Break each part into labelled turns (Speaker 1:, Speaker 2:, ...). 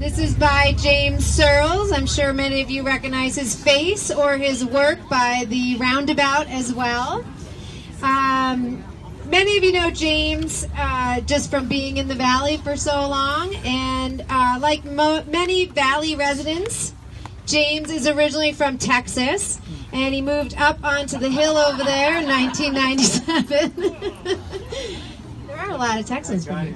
Speaker 1: This is by James Searles. I'm sure many of you recognize his face or his work by the roundabout as well. Many of you know James just from being in the Valley for so long, and like many Valley residents, James is originally from Texas, and he moved up onto the hill over there in 1997. There are a lot of Texans from here.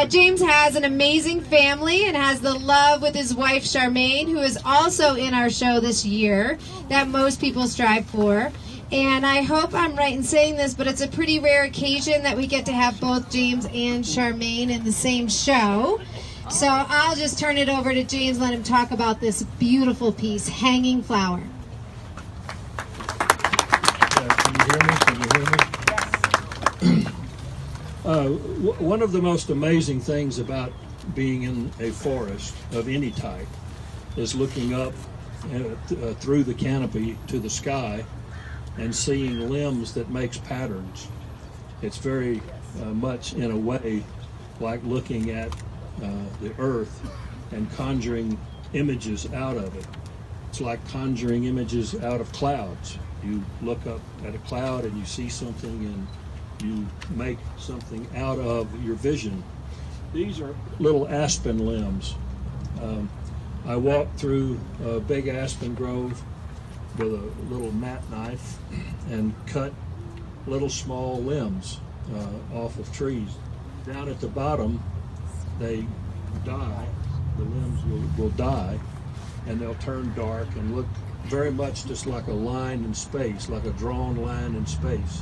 Speaker 1: James has an amazing family and has the love with his wife Charmaine, who is also in our show this year, that most people strive for. And I hope I'm right in saying this, but it's a pretty rare occasion that we get to have both James and Charmaine in the same show. So I'll just turn it over to James, let him talk about this beautiful piece, Hanging Flower.
Speaker 2: Can you hear me? Yes. One of the most amazing things about being in a forest of any type is looking up through the canopy to the sky and seeing limbs that makes patterns. It's very much, in a way, like looking at the earth and conjuring images out of it. It's like conjuring images out of clouds. You look up at a cloud and you see something and you make something out of your vision. These are little aspen limbs. I walked through a big aspen grove with a little mat knife and cut little small limbs off of trees. Down at the bottom, they die, the limbs will die, and they'll turn dark and look very much just like a line in space, like a drawn line in space.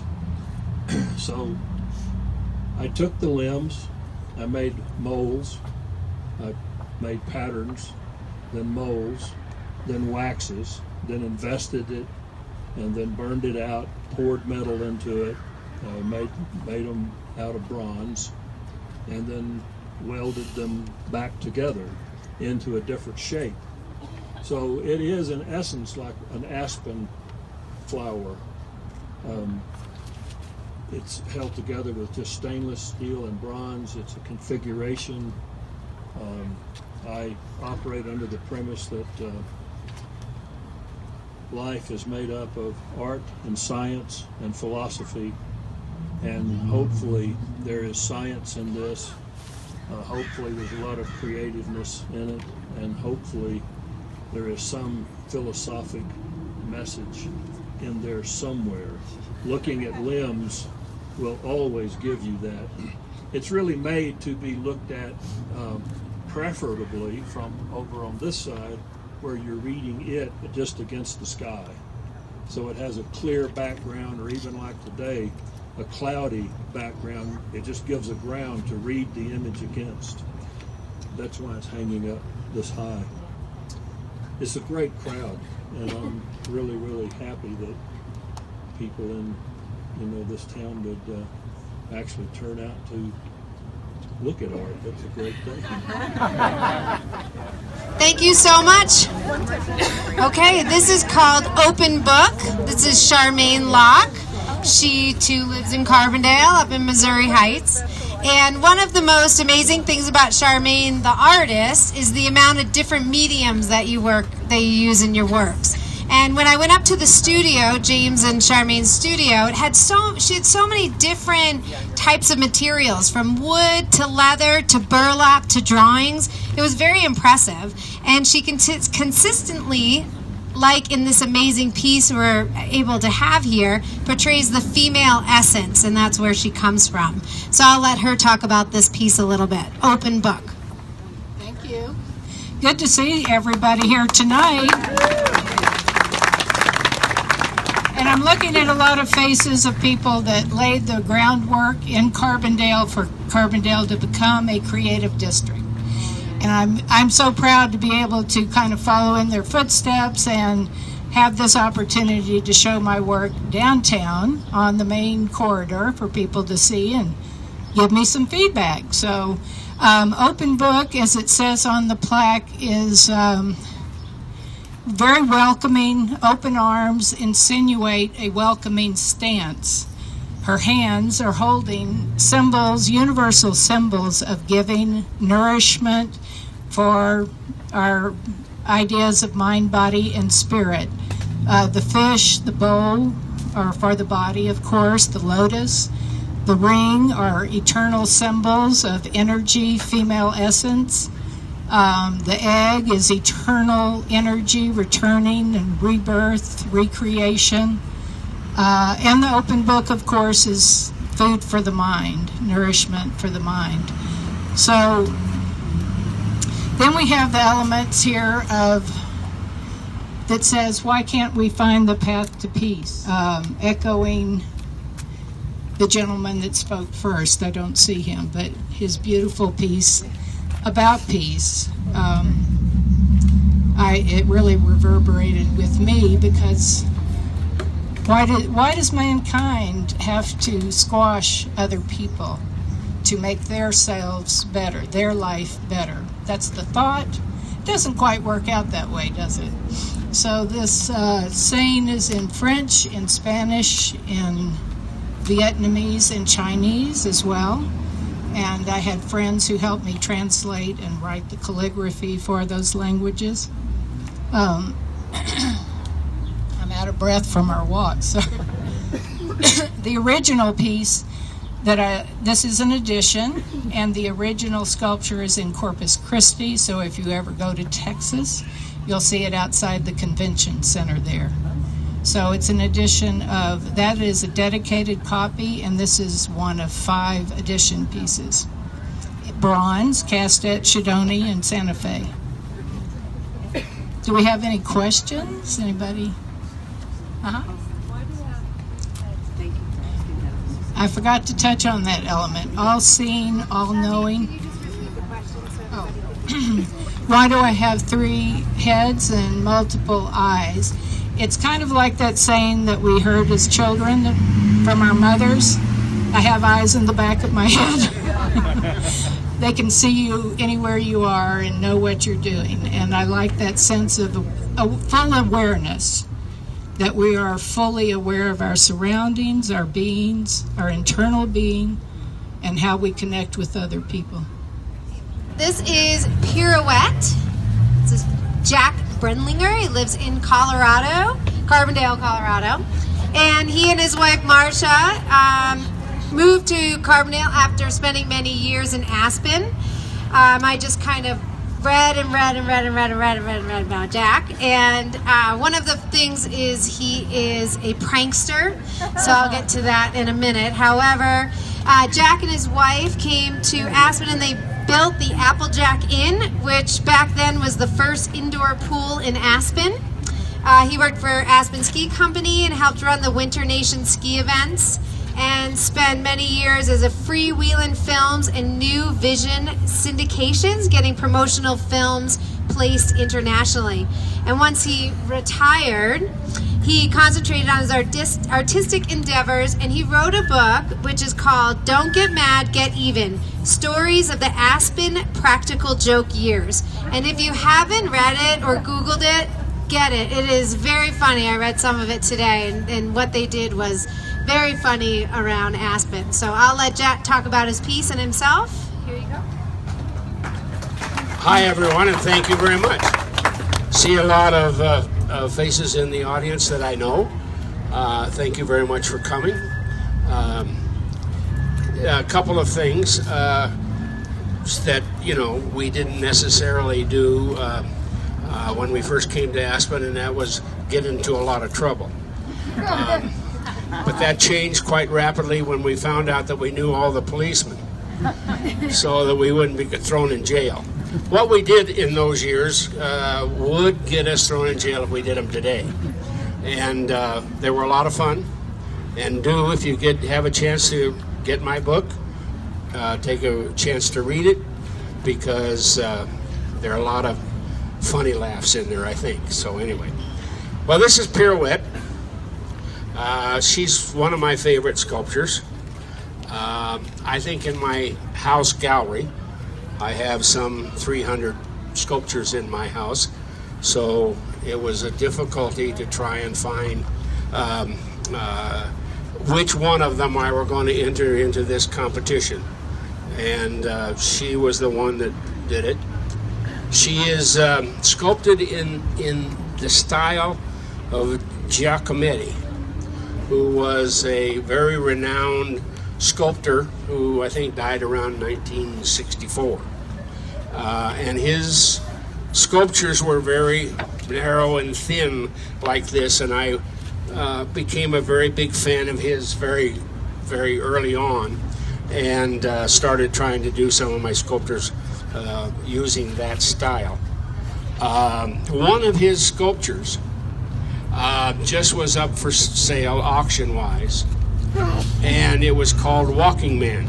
Speaker 2: So I took the limbs, I made molds, I made patterns, then molds, then waxes, then invested it, and then burned it out, poured metal into it, made them out of bronze, and then welded them back together into a different shape. So it is in essence like an aspen flower. It's held together with just stainless steel and bronze. It's a configuration. I operate under the premise that life is made up of art and science and philosophy, and hopefully there is science in this. Hopefully there's a lot of creativeness in it, and hopefully there is some philosophic message in there somewhere. Looking at limbs will always give you that. It's really made to be looked at preferably from over on this side, where you're reading it just against the sky. So it has a clear background, or even like today, a cloudy background. It just gives a ground to read the image against. That's why it's hanging up this high. It's a great crowd, and I'm really, really happy that people in this town would actually turn out to look at art. That's a great thing.
Speaker 1: Thank you so much. Okay, this is called Open Book. This is Charmaine Locke. She too lives in Carbondale up in Missouri Heights. And one of the most amazing things about Charmaine, the artist, is the amount of different mediums that you use in your works. And when I went up to the studio, James and Charmaine's studio, she had so many different types of materials, from wood to leather to burlap to drawings. It was very impressive. And she consistently, like in this amazing piece we're able to have here, portrays the female essence, and that's where she comes from. So I'll let her talk about this piece a little bit. Open Book.
Speaker 3: Thank you. Good to see everybody here tonight. And I'm looking at a lot of faces of people that laid the groundwork in Carbondale for Carbondale to become a creative district. And I'm so proud to be able to kind of follow in their footsteps and have this opportunity to show my work downtown on the main corridor for people to see and give me some feedback. So Open Book, as it says on the plaque, is very welcoming. Open arms insinuate a welcoming stance. Her hands are holding symbols, universal symbols of giving, nourishment for our ideas of mind, body, and spirit. The fish, the bowl, are for the body, of course. The lotus, the ring are eternal symbols of energy, female essence. The egg is eternal energy, returning and rebirth, recreation. And the open book, of course, is food for the mind, nourishment for the mind. So then we have the elements here that says, why can't we find the path to peace? Echoing the gentleman that spoke first. I don't see him, but his beautiful piece about peace. It really reverberated with me, because why does mankind have to squash other people to make themselves better, their life better? That's the thought. It doesn't quite work out that way, does it? So this saying is in French, in Spanish, in Vietnamese, and Chinese as well. And I had friends who helped me translate and write the calligraphy for those languages. I'm out of breath from our walk. So the original piece this is an edition, and the original sculpture is in Corpus Christi. So if you ever go to Texas, you'll see it outside the convention center there. So it's an edition of, that is a dedicated copy, and this is one of 5 edition pieces. Bronze, cast at Shadoni and Santa Fe. Do we have any questions? Anybody? I forgot to touch on that element. All seeing, all knowing. Oh. Why do I have 3 heads and multiple eyes? It's kind of like that saying that we heard as children from our mothers. I have eyes in the back of my head. They can see you anywhere you are and know what you're doing. And I like that sense of full awareness, that we are fully aware of our surroundings, our beings, our internal being, and how we connect with other people.
Speaker 1: This is Pirouette. This is Jack Brenlinger. He lives in Colorado, Carbondale, Colorado. And he and his wife, Marcia, moved to Carbondale after spending many years in Aspen. I just kind of read about Jack. And one of the things is he is a prankster. So I'll get to that in a minute. However, Jack and his wife came to Aspen and they built the Applejack Inn, which back then was the first indoor pool in Aspen. He worked for Aspen Ski Company and helped run the Winter Nation ski events, and spent many years as a freewheeling films and New Vision syndications, getting promotional films placed internationally. And once he retired, he concentrated on his artistic endeavors, and he wrote a book which is called Don't Get Mad, Get Even, Stories of the Aspen Practical Joke Years. And if you haven't read it or Googled it, get it. It is very funny. I read some of it today, and what they did was very funny around Aspen. So I'll let Jack talk about his piece and himself. Here you go.
Speaker 4: Hi, everyone, and thank you very much. See a lot of faces in the audience that I know. Thank you very much for coming. A couple of things that, we didn't necessarily do when we first came to Aspen, and that was get into a lot of trouble. But that changed quite rapidly when we found out that we knew all the policemen, so that we wouldn't be thrown in jail. What we did in those years would get us thrown in jail if we did them today. And they were a lot of fun. And if you have a chance to get my book, take a chance to read it, because there are a lot of funny laughs in there, I think. So anyway, well, this is Pirouette. She's one of my favorite sculptures. I think in my house gallery, I have some 300 sculptures in my house, so it was a difficulty to try and find which one of them I were going to enter into this competition. And she was the one that did it. She is sculpted in the style of Giacometti, who was a very renowned sculptor who I think died around 1964. And his sculptures were very narrow and thin like this, and I became a very big fan of his very, very early on, and started trying to do some of my sculptures using that style. One of his sculptures just was up for sale auction-wise, and it was called Walking Man,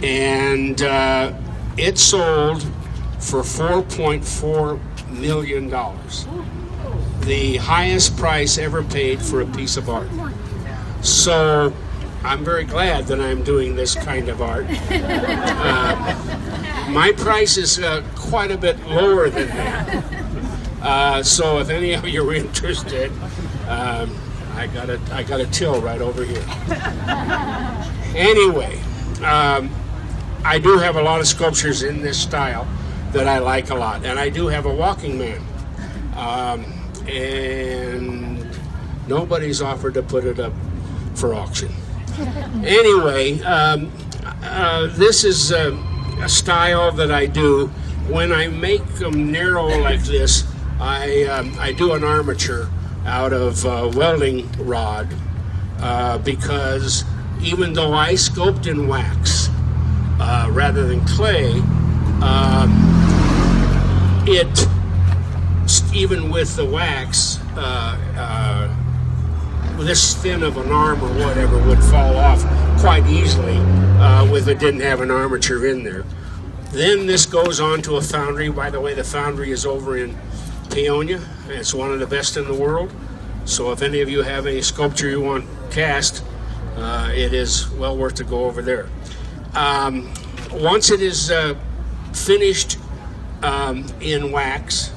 Speaker 4: and it sold for $4.4 million, the highest price ever paid for a piece of art. So I'm very glad that I'm doing this kind of art. My price is quite a bit lower than that. So if any of you are interested, I got a till right over here. Anyway, I do have a lot of sculptures in this style that I like a lot, and I do have a Walking Man, and nobody's offered to put it up for auction. Anyway, this is a style that I do. When I make them narrow like this, I do an armature out of welding rod, because even though I sculpt in wax rather than clay, it, even with the wax, this thin of an arm or whatever would fall off quite easily if it didn't have an armature in there. Then this goes on to a foundry. By the way, the foundry is over in Peonia. It's one of the best in the world. So if any of you have any sculpture you want cast, it is well worth to go over there. Once it is finished in wax,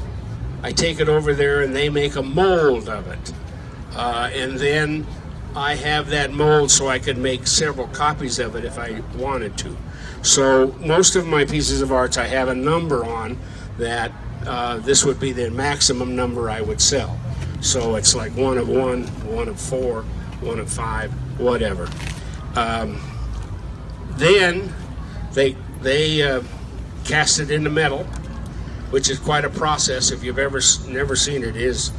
Speaker 4: I take it over there and they make a mold of it. And then I have that mold so I could make several copies of it if I wanted to. So most of my pieces of art, I have a number on that this would be the maximum number I would sell. So it's like 1 of 1, 1 of 4, 1 of 5, whatever. Then they cast it into metal, which is quite a process. If you've never seen it, it's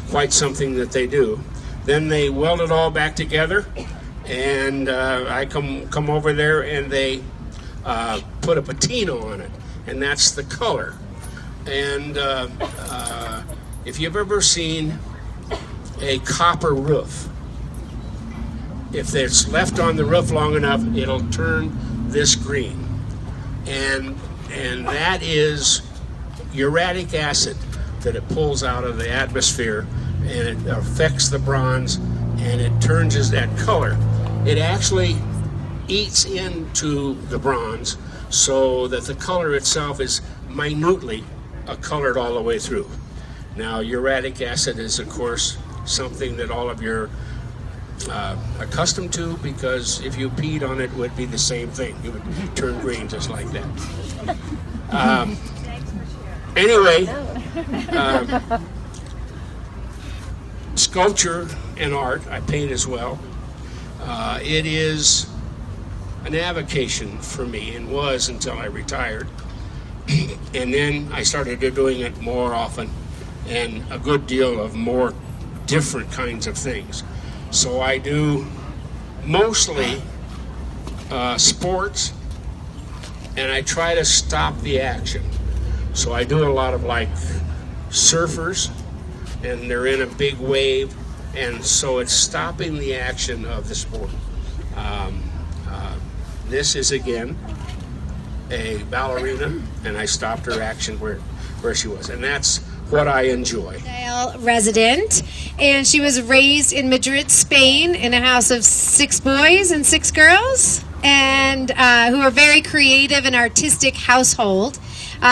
Speaker 4: quite something that they do. Then they weld it all back together, and I come over there and they put a patina on it, and that's the color. And if you've ever seen a copper roof, if it's left on the roof long enough, it'll turn this green. And that is uric acid that it pulls out of the atmosphere, and it affects the bronze, and it turns that color. It actually eats into the bronze so that the color itself is minutely colored all the way through. Now, uric acid is, of course, something that all of you are accustomed to, because if you peed on it, it would be the same thing. It would turn green just like that. Anyway, sculpture and art, I paint as well. It is an avocation for me, and was until I retired. And then I started doing it more often, and a good deal of more different kinds of things. So I do mostly sports, and I try to stop the action. So I do a lot of like surfers, and they're in a big wave, and so it's stopping the action of the sport. This is again a ballerina, and I stopped her action where she was, and that's what I enjoy.
Speaker 1: Resident, and she was raised in Madrid, Spain, in a house of 6 boys and 6 girls, and who are very creative and artistic household.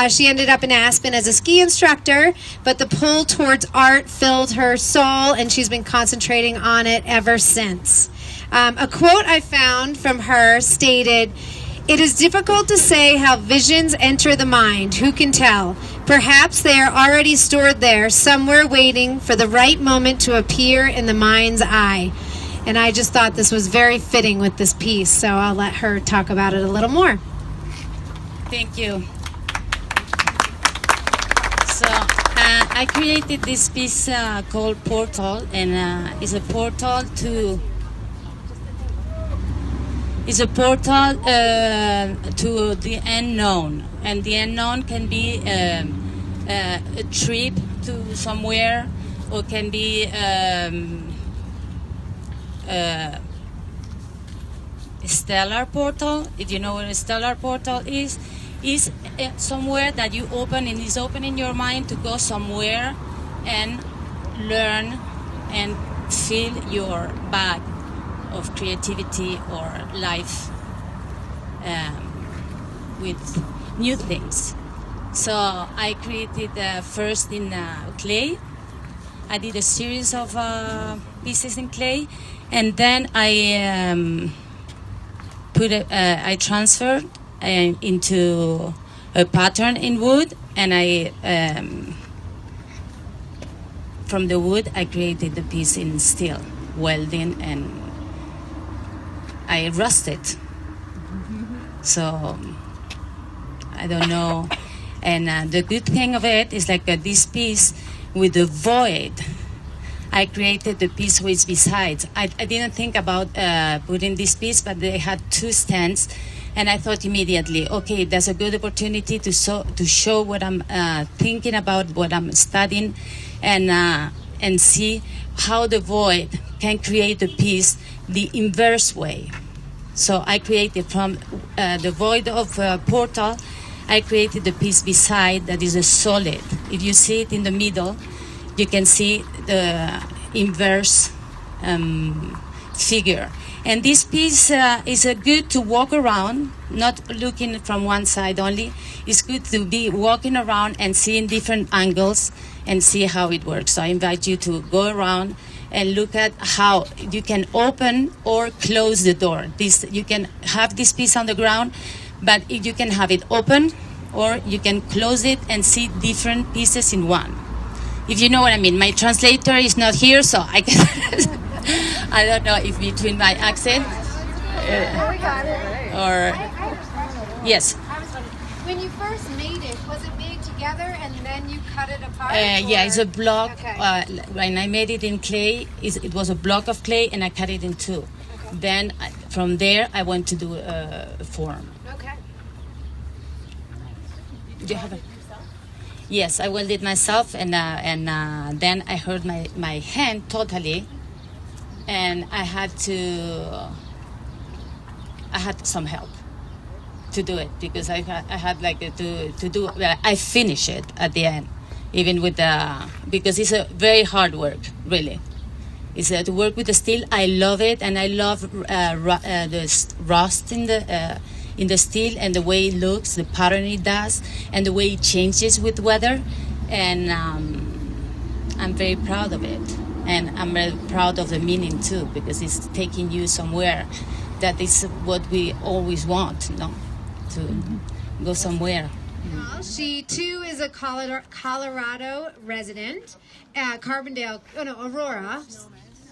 Speaker 1: She ended up in Aspen as a ski instructor, but the pull towards art filled her soul, and she's been concentrating on it ever since. A quote I found from her stated, "It is difficult to say how visions enter the mind. Who can tell? Perhaps they are already stored there, somewhere waiting for the right moment to appear in the mind's eye." And I just thought this was very fitting with this piece, so I'll let her talk about it a little more.
Speaker 5: Thank you. So I created this piece called Portal, and it's a portal to the unknown, and the unknown can be a trip to somewhere, or can be a stellar portal. If you know what a stellar portal is somewhere that you open, and is open in your mind to go somewhere and learn and fill your bag of creativity or life with new things. So I created first in clay. I did a series of pieces in clay, and then I I transferred into a pattern in wood, and I from the wood I created the piece in steel welding, and I rusted. So I don't know. And the good thing of it is like this piece with the void. I created the piece which besides. I didn't think about putting this piece, but they had two stands, and I thought immediately, okay, that's a good opportunity to show what I'm thinking about, what I'm studying, and see how the void can create a piece the inverse way. So I created from the void of portal, I created the piece beside that is a solid. If you see it in the middle, you can see the inverse figure. And this piece is good to walk around, not looking from one side only. It's good to be walking around and seeing different angles and see how it works. So I invite you to go around and look at how you can open or close the door. You can have this piece on the ground, but you can have it open, or you can close it and see different pieces in one. If you know what I mean. My translator is not here, so I can I don't know if between my accent or yes.
Speaker 1: When you first made it, was it made together and then you cut it apart?
Speaker 5: Yeah, it's a block.
Speaker 1: Okay.
Speaker 5: When I made it in clay, it was a block of clay, and I cut it in two.
Speaker 1: Okay.
Speaker 5: Then from there, I went to do a form.
Speaker 1: Okay.
Speaker 5: Do you have it? Yes, I welded myself, and then I hurt my hand totally, and I had some help to do it, because I had like to do. Well, I finished it at the end, even with because it's a very hard work, really. It's to work with the steel. I love it, and I love the rust in the steel, and the way it looks, the pattern it does, and the way it changes with weather. And I'm very proud of it, and I'm very proud of the meaning too, because it's taking you somewhere that is what we always want, to go somewhere.
Speaker 1: She too is a Colorado resident, Carbondale, Aurora,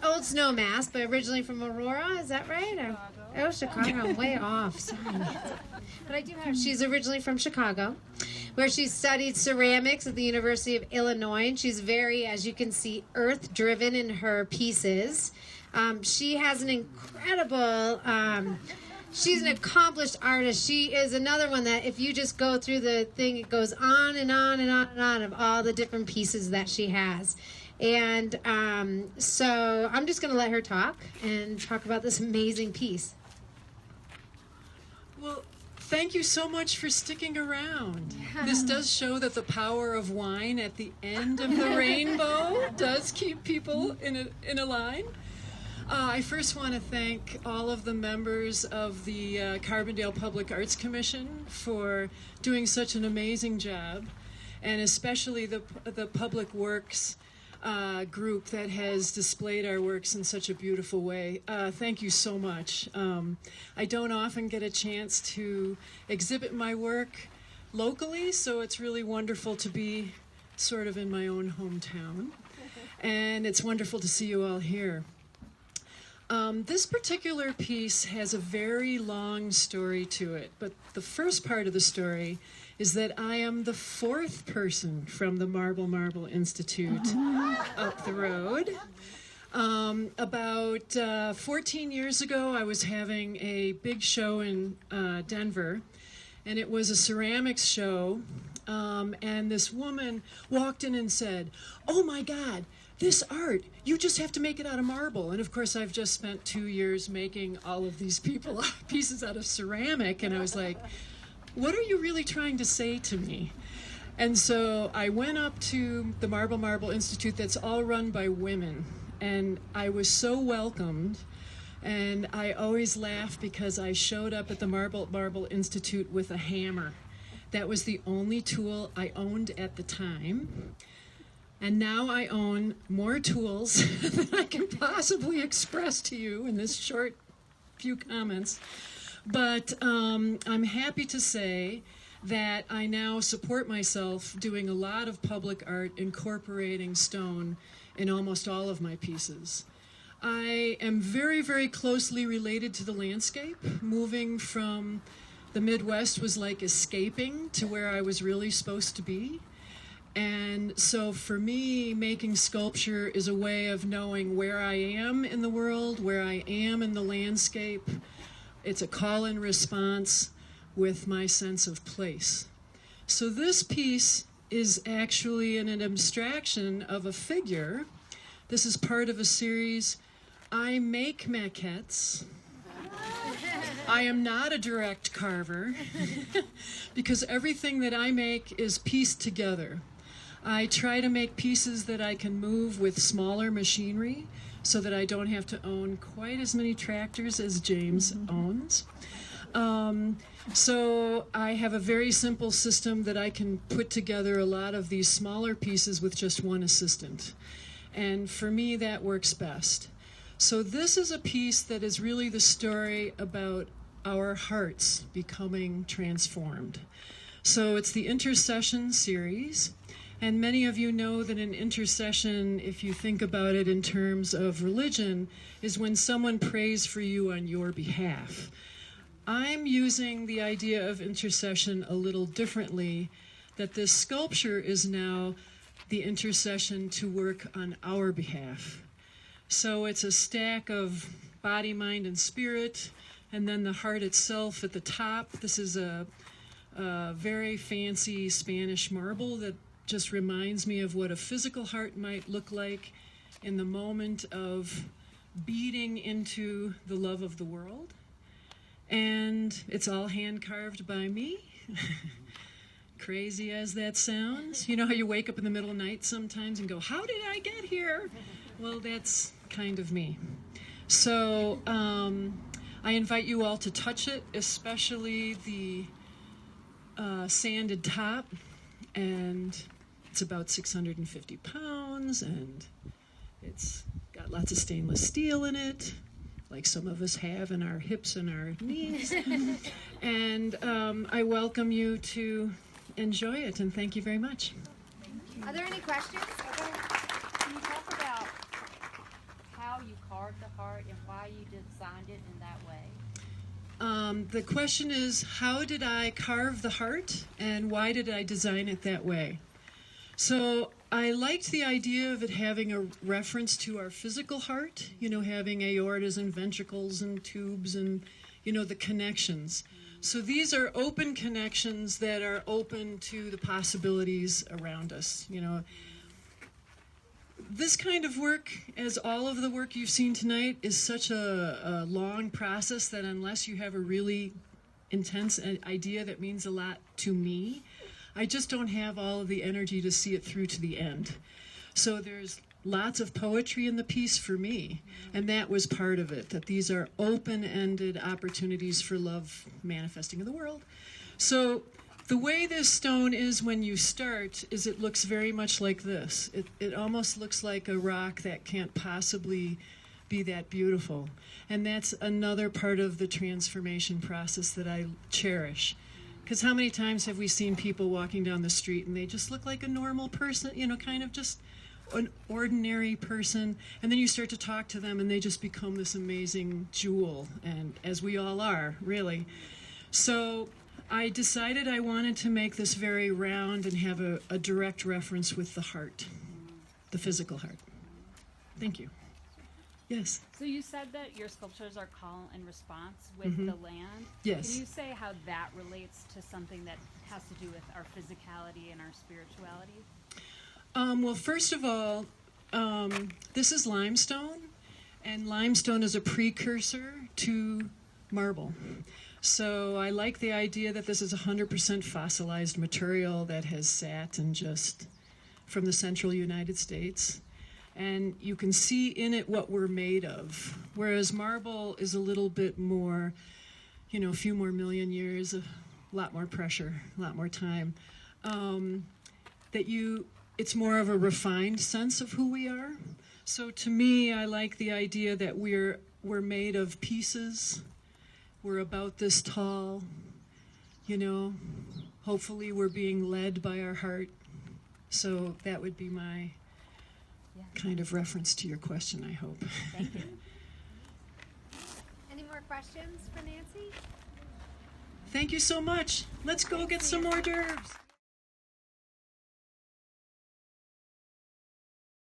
Speaker 1: Old Snowmass, but originally from Aurora. Is that right? Oh, Chicago. I'm way off. Sorry. But I do have. She's originally from Chicago, where she studied ceramics at the University of Illinois. And she's very, as you can see, earth-driven in her pieces. She has an incredible. She's an accomplished artist. She is another one that if you just go through the thing, it goes on and on and on and on of all the different pieces that she has. And so I'm just going to let her talk and talk about this amazing piece.
Speaker 6: Well, thank you so much for sticking around. This does show that the power of wine at the end of the rainbow does keep people in a line. I first want to thank all of the members of the Carbondale Public Arts Commission for doing such an amazing job, and especially the Public Works group that has displayed our works in such a beautiful way. Thank you so much. I don't often get a chance to exhibit my work locally, so it's really wonderful to be sort of in my own hometown. And it's wonderful to see you all here. This particular piece has a very long story to it, but the first part of the story is that I am the fourth person from the Marble Institute up the road. About 14 years ago, I was having a big show in Denver, and it was a ceramics show, and this woman walked in and said, "Oh my God, this art, you just have to make it out of marble." And of course, I've just spent 2 years making all of these pieces out of ceramic, and I was like, what are you really trying to say to me? And so I went up to the Marble Institute that's all run by women, and I was so welcomed. And I always laugh because I showed up at the Marble Institute with a hammer. That was the only tool I owned at the time. And now I own more tools than I can possibly express to you in this short few comments. But I'm happy to say that I now support myself doing a lot of public art, incorporating stone in almost all of my pieces. I am very, very closely related to the landscape. Moving from the Midwest was like escaping to where I was really supposed to be. And so for me, making sculpture is a way of knowing where I am in the world, where I am in the landscape. It's a call and response with my sense of place. So this piece is actually an abstraction of a figure. This is part of a series. I make maquettes. I am not a direct carver because everything that I make is pieced together. I try to make pieces that I can move with smaller machinery so that I don't have to own quite as many tractors as James owns. So I have a very simple system that I can put together a lot of these smaller pieces with just one assistant. And for me, that works best. So this is a piece that is really the story about our hearts becoming transformed. So it's the Intercession series. And many of you know that an intercession, if you think about it in terms of religion, is when someone prays for you on your behalf. I'm using the idea of intercession a little differently, that this sculpture is now the intercession to work on our behalf. So it's a stack of body, mind, and spirit, and then the heart itself at the top. This is a very fancy Spanish marble that just reminds me of what a physical heart might look like in the moment of beating into the love of the world. And it's all hand carved by me. Crazy as that sounds. You know how you wake up in the middle of the night sometimes and go, how did I get here? Well, that's kind of me. So I invite you all to touch it, especially the sanded top. And it's about 650 pounds, and it's got lots of stainless steel in it, like some of us have in our hips and our knees. And I welcome you to enjoy it, and thank you very much.
Speaker 7: Are there any questions?
Speaker 8: Can you talk about how you carved the heart and why you designed it in that way?
Speaker 6: The question is, how did I carve the heart, and why did I design it that way? So I liked the idea of it having a reference to our physical heart, you know, having aortas and ventricles and tubes and, you know, the connections. So these are open connections that are open to the possibilities around us, you know. This kind of work, as all of the work you've seen tonight, is such a long process that unless you have a really intense idea that means a lot to me, I just don't have all of the energy to see it through to the end. So there's lots of poetry in the piece for me, and that was part of it, that these are open-ended opportunities for love manifesting in the world. So The way this stone is when you start is it looks very much like this. It almost looks like a rock that can't possibly be that beautiful. And that's another part of the transformation process that I cherish. Because how many times have we seen people walking down the street and they just look like a normal person, you know, kind of just an ordinary person, and then you start to talk to them and they just become this amazing jewel, and as we all are, really. So I decided I wanted to make this very round and have a direct reference with the heart, the physical heart. Thank you. Yes.
Speaker 9: So you said that your sculptures are call and response with the land.
Speaker 6: Yes.
Speaker 9: Can you say how that relates to something that has to do with our physicality and our spirituality?
Speaker 6: Well, first of all, this is limestone, and limestone is a precursor to marble. So I like the idea that this is 100% fossilized material that has sat and just from the central United States. And you can see in it what we're made of. Whereas marble is a little bit more, you know, a few more million years, a lot more pressure, a lot more time. It's more of a refined sense of who we are. So to me, I like the idea that we're made of pieces. We're about this tall, you know. Hopefully we're being led by our heart. So that would be my kind of reference to your question, I hope.
Speaker 9: Thank you.
Speaker 7: Any more questions for Nancy?
Speaker 6: Thank you so much. Let's go get some hors d'oeuvres.